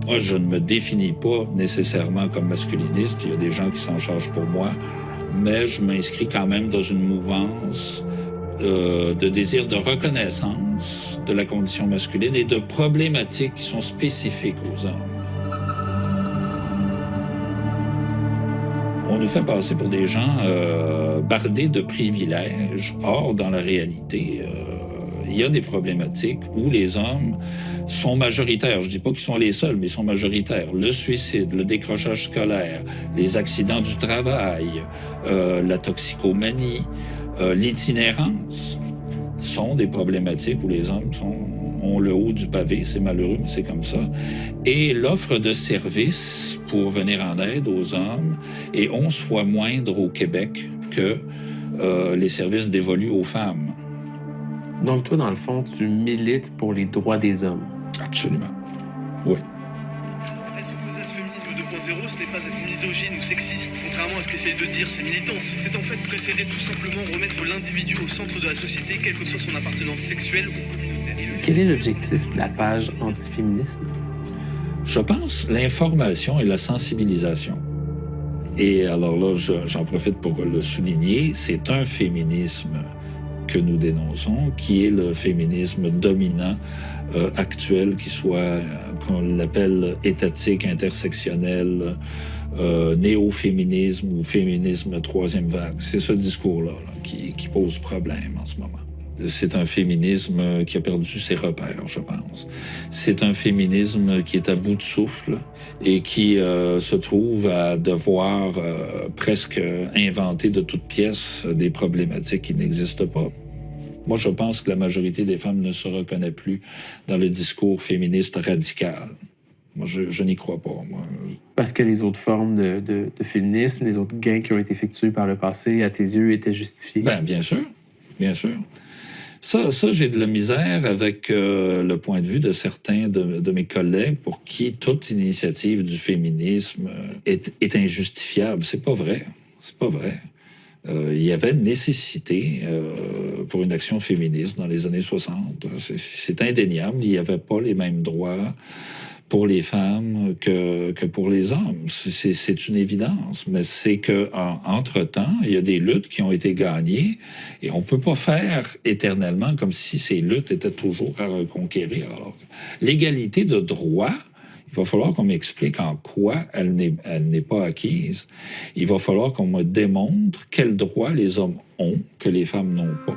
Moi, je ne me définis pas nécessairement comme masculiniste. Il y a des gens qui s'en chargent pour moi, mais je m'inscris quand même dans une mouvance de désir de reconnaissance de la condition masculine et de problématiques qui sont spécifiques aux hommes. On nous fait passer pour des gens bardés de privilèges. Or, dans la réalité, il y a des problématiques où les hommes sont majoritaires. Je ne dis pas qu'ils sont les seuls, mais ils sont majoritaires. Le suicide, le décrochage scolaire, les accidents du travail, la toxicomanie, l'itinérance sont des problématiques où les hommes ont le haut du pavé. C'est malheureux, mais c'est comme ça. Et l'offre de services pour venir en aide aux hommes est 11 fois moindre au Québec que les services dévolus aux femmes. Donc toi, dans le fond, tu milites pour les droits des hommes. Absolument. Oui. Être opposé à ce féminisme 2.0, ce n'est pas être misogyne ou sexiste, contrairement à ce qu'essayent de dire ces militantes. C'est en fait préférer tout simplement remettre l'individu au centre de la société, quelle que soit son appartenance sexuelle ou communautaire. Quel est l'objectif de la page antiféminisme? Je pense l'information et la sensibilisation. Et alors là, j'en profite pour le souligner, c'est un féminisme que nous dénonçons, qui est le féminisme dominant actuel, qui soit, qu'on l'appelle étatique, intersectionnel, néo-féminisme ou féminisme troisième vague. C'est ce discours-là qui pose problème en ce moment. C'est un féminisme qui a perdu ses repères, je pense. C'est un féminisme qui est à bout de souffle et qui se trouve à devoir presque inventer de toutes pièces des problématiques qui n'existent pas. Moi, je pense que la majorité des femmes ne se reconnaît plus dans le discours féministe radical. Moi, je n'y crois pas, moi. Parce que les autres formes de féminisme, les autres gains qui ont été effectués par le passé, à tes yeux, étaient justifiés? Bien sûr, bien sûr. Ça, j'ai de la misère avec le point de vue de certains de mes collègues pour qui toute initiative du féminisme est injustifiable. C'est pas vrai. C'est pas vrai. Il y avait nécessité pour une action féministe dans les années 60. C'est indéniable. Il n'y avait pas les mêmes droits pour les femmes que pour les hommes. C'est une évidence. Mais c'est qu'entre-temps, il y a des luttes qui ont été gagnées et on ne peut pas faire éternellement comme si ces luttes étaient toujours à reconquérir. Alors, l'égalité de droit, il va falloir qu'on m'explique en quoi elle n'est pas acquise. Il va falloir qu'on me démontre quels droits les hommes ont que les femmes n'ont pas.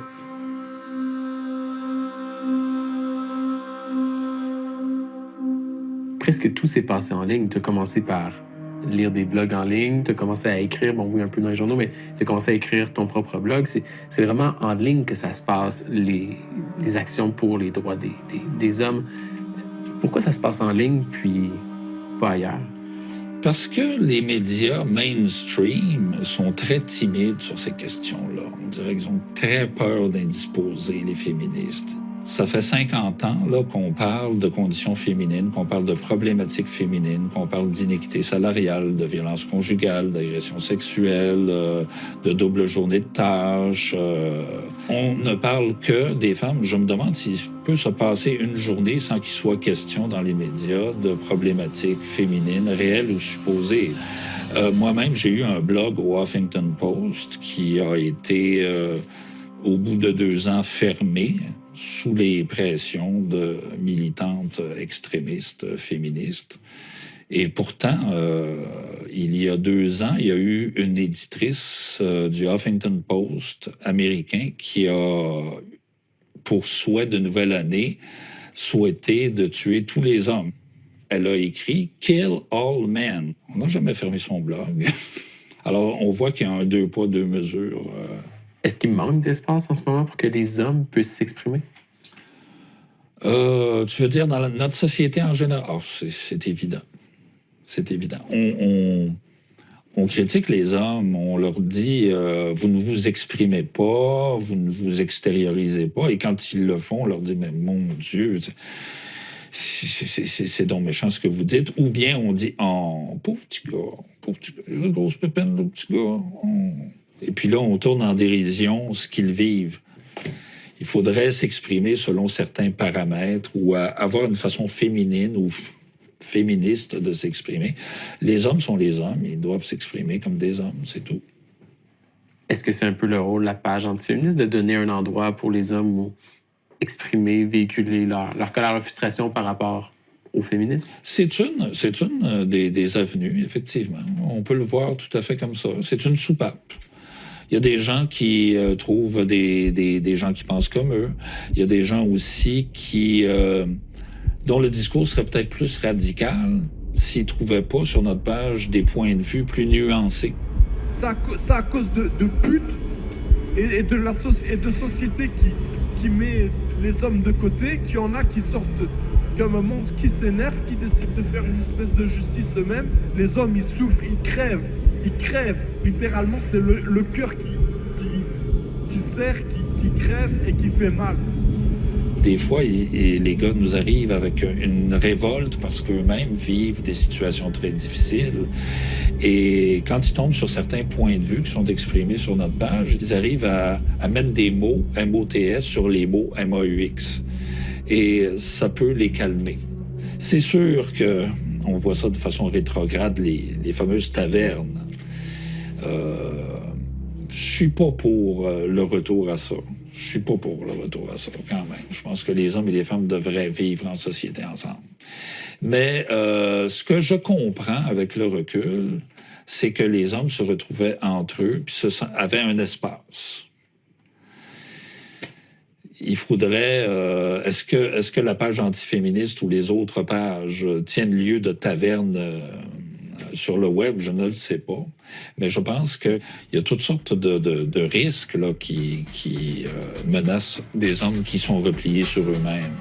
Presque tout s'est passé en ligne. Tu as commencé par lire des blogs en ligne, tu as commencé à écrire, bon oui, un peu dans les journaux, mais tu as commencé à écrire ton propre blog. C'est vraiment en ligne que ça se passe, les actions pour les droits des hommes. Pourquoi ça se passe en ligne, puis pas ailleurs? Parce que les médias mainstream sont très timides sur ces questions-là. On dirait qu'ils ont très peur d'indisposer les féministes. Ça fait 50 ans là, qu'on parle de conditions féminines, qu'on parle de problématiques féminines, qu'on parle d'inéquité salariale, de violence conjugale, d'agression sexuelle, de double journée de tâches. On ne parle que des femmes. Je me demande s'il peut se passer une journée sans qu'il soit question dans les médias de problématiques féminines, réelles ou supposées. Moi-même, j'ai eu un blog au Huffington Post qui a été, au bout de 2 ans, fermé sous les pressions de militantes extrémistes féministes. Et pourtant, il y a 2 ans, il y a eu une éditrice du Huffington Post américain qui a, pour souhait de nouvelle année, souhaité de tuer tous les hommes. Elle a écrit « Kill all men ». On n'a jamais fermé son blog. Alors, on voit qu'il y a un 2 poids, 2 mesures. Est-ce qu'il manque d'espace en ce moment pour que les hommes puissent s'exprimer? Tu veux dire dans notre société en général? Oh, c'est évident. C'est évident. On critique les hommes, on leur dit vous ne vous exprimez pas, vous ne vous extériorisez pas, et quand ils le font, on leur dit mais mon Dieu, c'est donc méchant ce que vous dites. Ou bien on dit oh, pauvre petit gars, il a une grosse pépine, le petit gars. Oh. Et puis là, on tourne en dérision ce qu'ils vivent. Il faudrait s'exprimer selon certains paramètres ou avoir une façon féminine ou féministes de s'exprimer. Les hommes sont les hommes, ils doivent s'exprimer comme des hommes, c'est tout. Est-ce que c'est un peu le rôle de la page antiféministe de donner un endroit pour les hommes où exprimer, véhiculer leur colère, leur frustration par rapport au féminisme? C'est une des avenues, effectivement. On peut le voir tout à fait comme ça. C'est une soupape. Il y a des gens qui trouvent des gens qui pensent comme eux. Il y a des gens aussi dont le discours serait peut-être plus radical s'ils ne trouvaient pas sur notre page des points de vue plus nuancés. C'est à cause de putes et de société qui met les hommes de côté, qu'il y en a qui sortent comme un monstre, qui s'énervent, qui décident de faire une espèce de justice eux-mêmes. Les hommes, ils souffrent, ils crèvent. Littéralement, c'est le cœur qui serre, qui crève et qui fait mal. Des fois, les gars nous arrivent avec une révolte parce qu'eux-mêmes vivent des situations très difficiles. Et quand ils tombent sur certains points de vue qui sont exprimés sur notre page, ils arrivent à mettre des mots MOTS sur les mots MAUX. Et ça peut les calmer. C'est sûr qu'on voit ça de façon rétrograde, les fameuses tavernes. Je suis pas pour le retour à ça. Je suis pas pour le retour à ça, quand même. Je pense que les hommes et les femmes devraient vivre en société ensemble. Mais ce que je comprends avec le recul, c'est que les hommes se retrouvaient entre eux puis avaient un espace. Il faudrait... est-ce que la page antiféministe ou les autres pages tiennent lieu de taverne sur le web? Je ne le sais pas. Mais je pense qu'il y a toutes sortes de risques là, qui menacent des hommes qui sont repliés sur eux-mêmes.